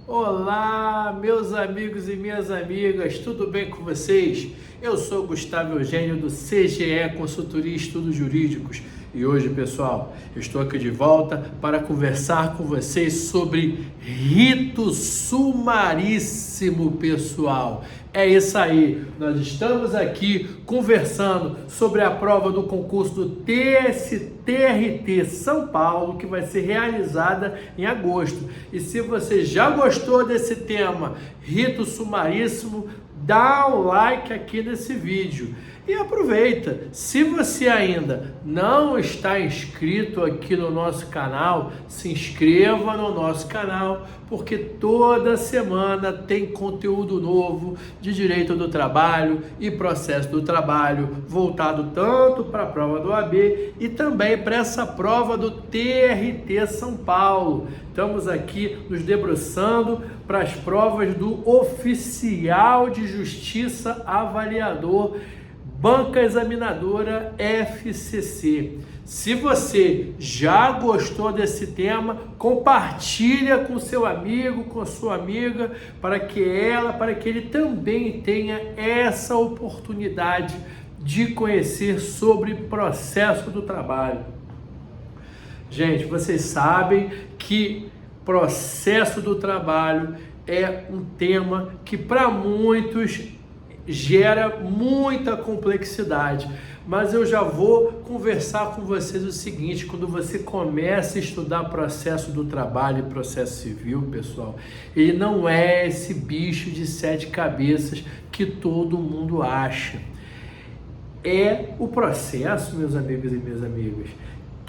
Olá, meus amigos e minhas amigas, tudo bem com vocês? Eu sou Gustavo Eugênio do CGE Consultoria e Estudos Jurídicos e hoje, pessoal, eu estou aqui de volta para conversar com vocês sobre rito sumaríssimo, pessoal. É isso aí, nós estamos aqui conversando sobre a prova do concurso do TST-RT São Paulo, que vai ser realizada em agosto. E se você já gostou desse tema, rito sumaríssimo, dá um like aqui nesse vídeo. E aproveita, se você ainda não está inscrito aqui no nosso canal, se inscreva no nosso canal, porque toda semana tem conteúdo novo de direito do trabalho e processo do trabalho, voltado tanto para a prova do OAB e também para essa prova do TRT São Paulo. Estamos aqui nos debruçando para as provas do oficial de justiça avaliador Banca Examinadora FCC. Se você já gostou desse tema, compartilha com seu amigo, com sua amiga, para que ele também tenha essa oportunidade de conhecer sobre processo do trabalho. Gente, vocês sabem que processo do trabalho é um tema que para muitos gera muita complexidade, mas eu já vou conversar com vocês o seguinte: quando você começa a estudar processo do trabalho e processo civil, pessoal, ele não é esse bicho de 7 cabeças que todo mundo acha. É o processo, meus amigos e minhas amigas,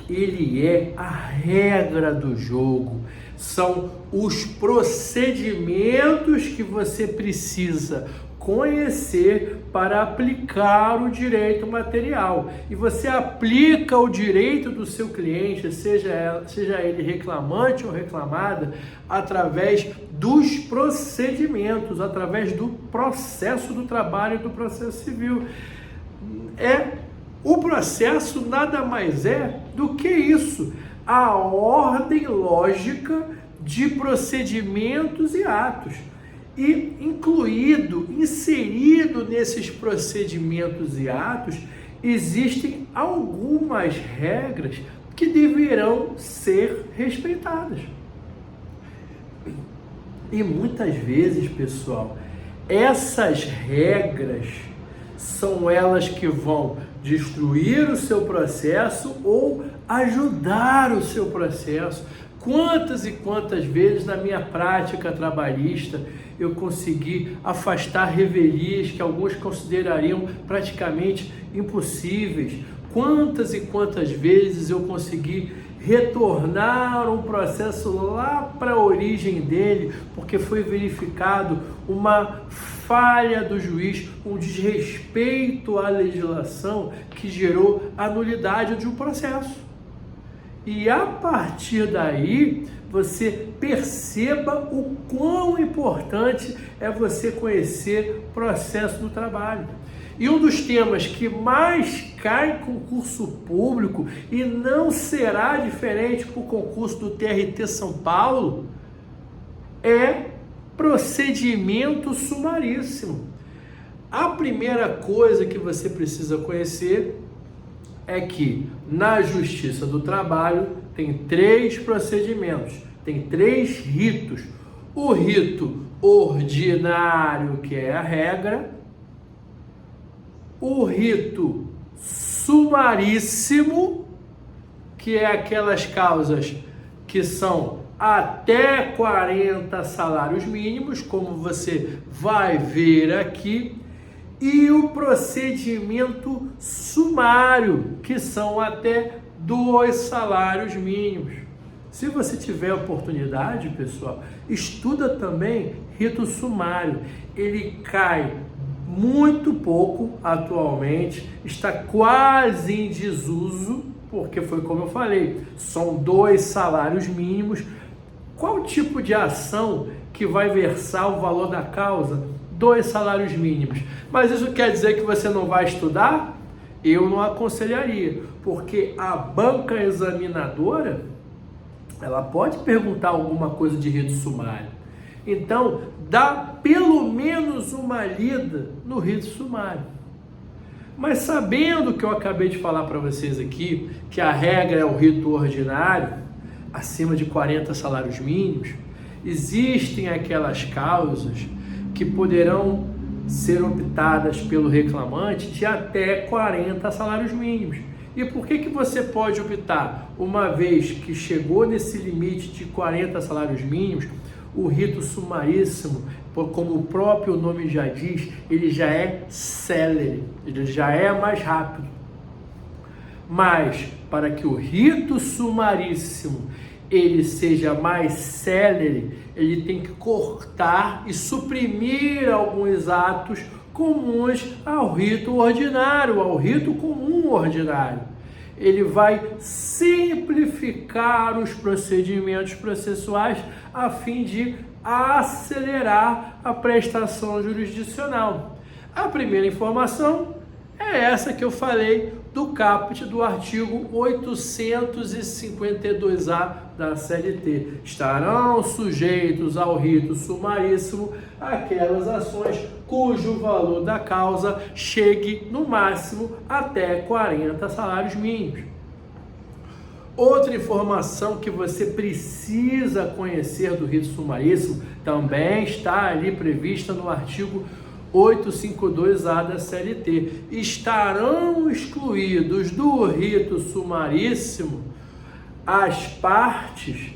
ele é a regra do jogo, são os procedimentos que você precisa conhecer para aplicar o direito material. E você aplica o direito do seu cliente, seja ele reclamante ou reclamada, através dos procedimentos, através do processo do trabalho e do processo civil. O processo nada mais é do que isso, a ordem lógica de procedimentos e atos. E inserido nesses procedimentos e atos, existem algumas regras que deverão ser respeitadas. E muitas vezes, pessoal, essas regras são elas que vão destruir o seu processo ou ajudar o seu processo. Quantas e quantas vezes na minha prática trabalhista eu consegui afastar revelias que alguns considerariam praticamente impossíveis? Quantas e quantas vezes eu consegui retornar um processo lá para a origem dele, porque foi verificado uma falha do juiz, um desrespeito à legislação que gerou a nulidade de um processo. E a partir daí, você perceba o quão importante é você conhecer o processo do trabalho. E um dos temas que mais cai em concurso público, e não será diferente para o concurso do TRT São Paulo, é procedimento sumaríssimo. A primeira coisa que você precisa conhecer é que na Justiça do Trabalho tem 3 procedimentos, tem 3 ritos. O rito ordinário, que é a regra, o rito sumaríssimo, que é aquelas causas que são até 40 salários mínimos, como você vai ver aqui, e o procedimento sumário, que são até 2 salários mínimos. Se você tiver oportunidade, pessoal, estuda também rito sumário. Ele cai muito pouco atualmente, está quase em desuso, porque foi como eu falei, são 2 salários mínimos. Qual tipo de ação que vai versar o valor da causa? 2 salários mínimos. Mas isso quer dizer que você não vai estudar? Eu não aconselharia, porque a banca examinadora, ela pode perguntar alguma coisa de rito sumário. Então, dá pelo menos uma lida no rito sumário. Mas sabendo que eu acabei de falar para vocês aqui, que a regra é o rito ordinário, acima de 40 salários mínimos, existem aquelas causas que poderão ser optadas pelo reclamante de até 40 salários mínimos. E por que você pode optar? Uma vez que chegou nesse limite de 40 salários mínimos, o rito sumaríssimo, como o próprio nome já diz, ele já é célere, ele já é mais rápido. Mas para que o rito sumaríssimo ele seja mais célere, ele tem que cortar e suprimir alguns atos comuns ao rito ordinário, ao rito comum ordinário. Ele vai simplificar os procedimentos processuais a fim de acelerar a prestação jurisdicional. A primeira informação é essa que eu falei do caput do artigo 852-A da CLT. Estarão sujeitos ao rito sumaríssimo aquelas ações cujo valor da causa chegue no máximo até 40 salários mínimos. Outra informação que você precisa conhecer do rito sumaríssimo também está ali prevista no artigo 852-A da CLT. Estarão excluídos do rito sumaríssimo as partes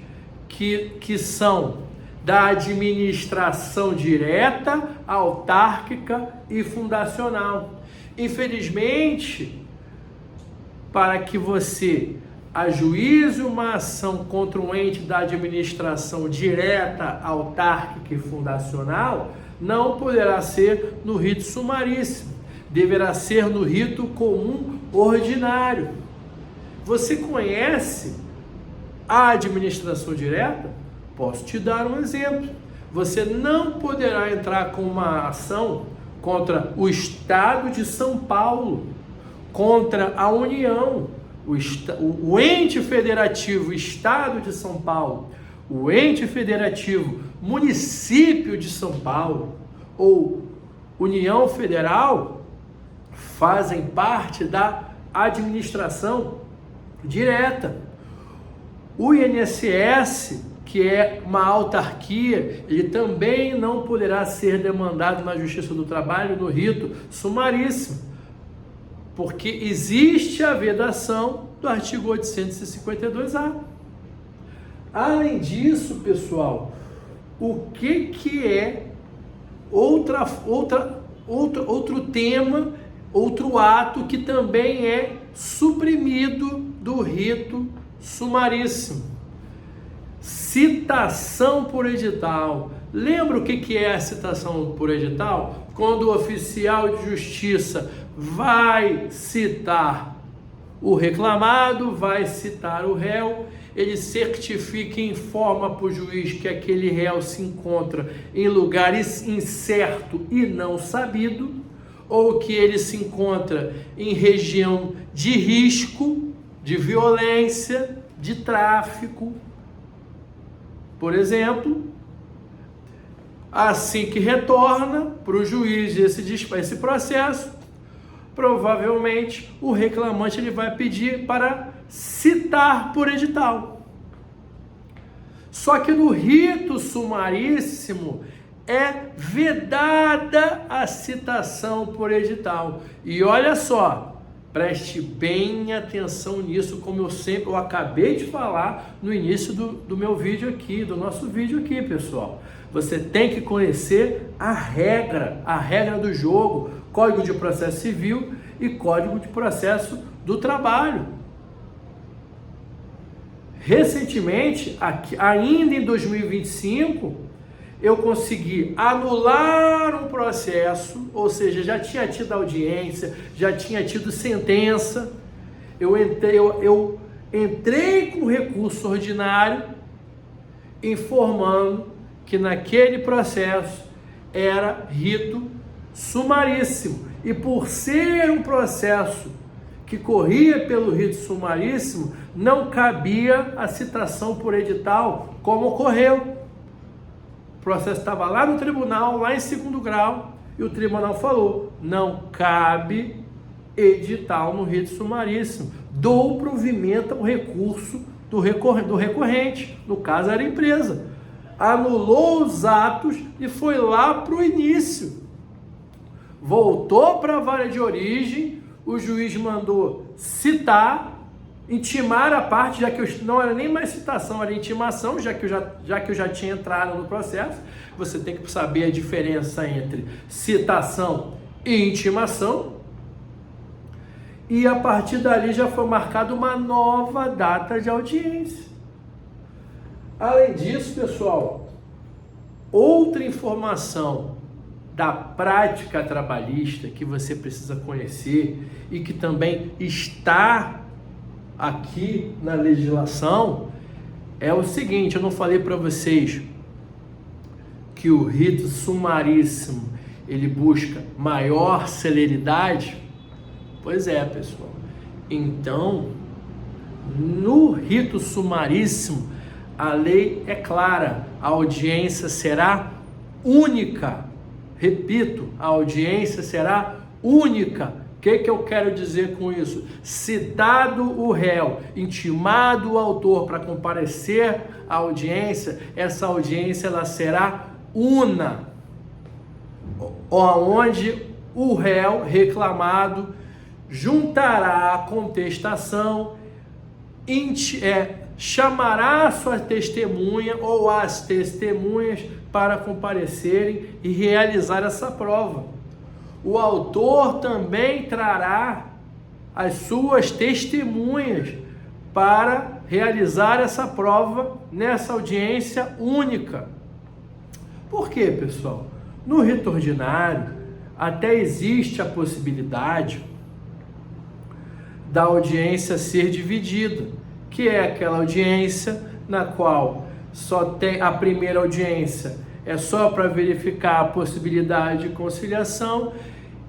que são da administração direta, autárquica e fundacional. Infelizmente, para que você ajuize uma ação contra um ente da administração direta, autárquica e fundacional, não poderá ser no rito sumaríssimo, deverá ser no rito comum ordinário. Você conhece a administração direta? Posso te dar um exemplo. Você não poderá entrar com uma ação contra o Estado de São Paulo, contra a União, o ente federativo Estado de São Paulo, o ente federativo Município de São Paulo ou União Federal fazem parte da administração direta. O INSS, que é uma autarquia, ele também não poderá ser demandado na Justiça do Trabalho no rito sumaríssimo, porque existe a vedação do artigo 852-A. Além disso, pessoal, o que é outro tema, outro ato que também é suprimido do rito sumaríssimo? Citação por edital. Lembra o que é a citação por edital? Quando o oficial de justiça vai citar o reclamado, vai citar o réu, ele certifica e informa para o juiz que aquele réu se encontra em lugar incerto e não sabido, ou que ele se encontra em região de risco, de violência, de tráfico, por exemplo. Assim que retorna para o juiz esse processo, provavelmente o reclamante ele vai pedir para citar por edital. Só que no rito sumaríssimo é vedada a citação por edital. E olha só, preste bem atenção nisso, como eu acabei de falar no início do meu vídeo aqui, do nosso vídeo aqui, pessoal. Você tem que conhecer a regra do jogo, Código de Processo Civil e Código de Processo do Trabalho. Recentemente, ainda em 2025, eu consegui anular um processo, ou seja, já tinha tido audiência, já tinha tido sentença. Eu entrei com recurso ordinário informando que naquele processo era rito sumaríssimo. E por ser um processo que corria pelo rito sumaríssimo, não cabia a citação por edital, como ocorreu. processo estava lá no tribunal, lá em segundo grau, e o tribunal falou, não cabe edital no rito sumaríssimo. Dou provimento ao recurso do recorrente, no caso era a empresa. Anulou os atos e foi lá para o início. Voltou para a vara de origem, o juiz mandou citar, intimar a parte, já que não era nem mais citação, era intimação, já que eu já tinha entrado no processo. Você tem que saber a diferença entre citação e intimação. E a partir dali já foi marcada uma nova data de audiência. Além disso, pessoal, outra informação da prática trabalhista que você precisa conhecer e que também está aqui na legislação é o seguinte: eu não falei para vocês que o rito sumaríssimo ele busca maior celeridade? Pois é, pessoal. Então, no rito sumaríssimo, a lei é clara, a audiência será única. Repito, a audiência será única. O que eu quero dizer com isso? Citado o réu, intimado o autor para comparecer à audiência, essa audiência ela será una, onde o réu reclamado juntará a contestação, chamará a sua testemunha ou as testemunhas para comparecerem e realizar essa prova. O autor também trará as suas testemunhas para realizar essa prova nessa audiência única. Por quê, pessoal? No rito ordinário, até existe a possibilidade da audiência ser dividida, que é aquela audiência na qual só tem a primeira audiência é só para verificar a possibilidade de conciliação,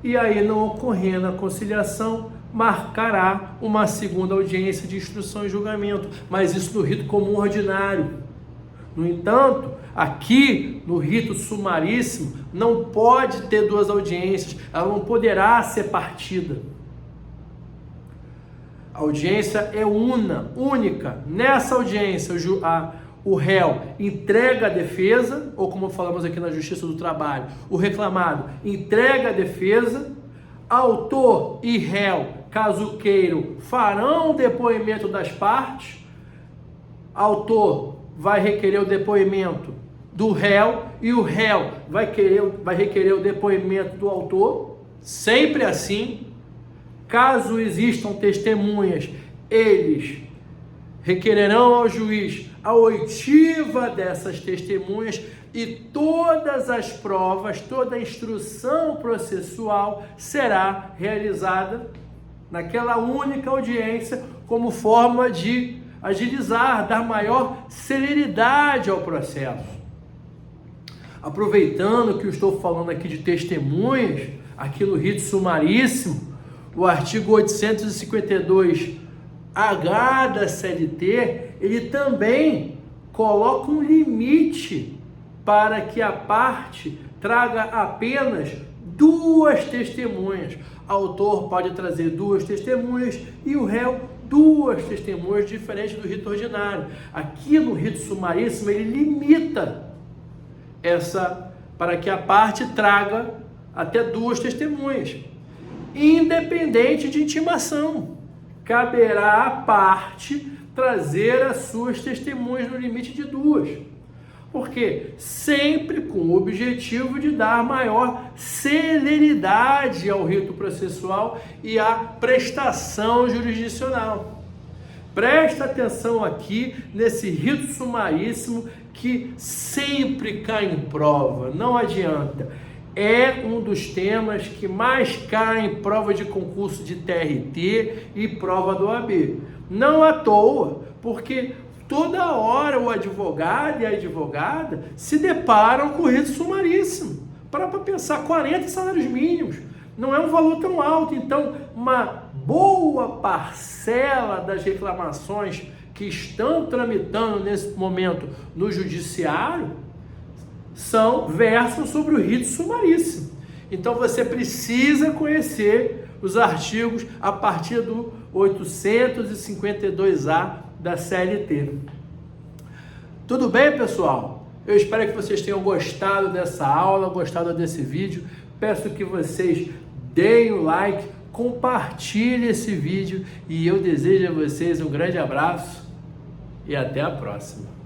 e aí, não ocorrendo a conciliação, marcará uma segunda audiência de instrução e julgamento, mas isso no rito comum ordinário. No entanto, aqui no rito sumaríssimo não pode ter duas audiências, ela não poderá ser partida. A audiência é única. Nessa audiência, o réu entrega a defesa, ou como falamos aqui na Justiça do Trabalho, o reclamado entrega a defesa, autor e réu, caso queiram, farão o depoimento das partes, autor vai requerer o depoimento do réu e o réu vai requerer o depoimento do autor, sempre assim. Caso existam testemunhas, eles requererão ao juiz a oitiva dessas testemunhas e todas as provas, toda a instrução processual será realizada naquela única audiência como forma de agilizar, dar maior celeridade ao processo. Aproveitando que eu estou falando aqui de testemunhas, aqui no rito sumaríssimo, o artigo 852-H da CLT, ele também coloca um limite para que a parte traga apenas duas testemunhas. O autor pode trazer duas testemunhas e o réu duas testemunhas, diferente do rito ordinário. Aqui no rito sumaríssimo, ele limita para que a parte traga até duas testemunhas. Independente de intimação, caberá à parte trazer as suas testemunhas no limite de duas. Porque sempre com o objetivo de dar maior celeridade ao rito processual e à prestação jurisdicional. Presta atenção aqui nesse rito sumaríssimo que sempre cai em prova, não adianta. É um dos temas que mais cai em prova de concurso de TRT e prova do OAB. Não à toa, porque toda hora o advogado e a advogada se deparam com o rito sumaríssimo. Para pensar, 40 salários mínimos. Não é um valor tão alto. Então, uma boa parcela das reclamações que estão tramitando nesse momento no judiciário versam sobre o rito sumaríssimo. Então você precisa conhecer os artigos a partir do 852A da CLT. Tudo bem, pessoal? Eu espero que vocês tenham gostado dessa aula, gostado desse vídeo. Peço que vocês deem o like, compartilhem esse vídeo e eu desejo a vocês um grande abraço e até a próxima.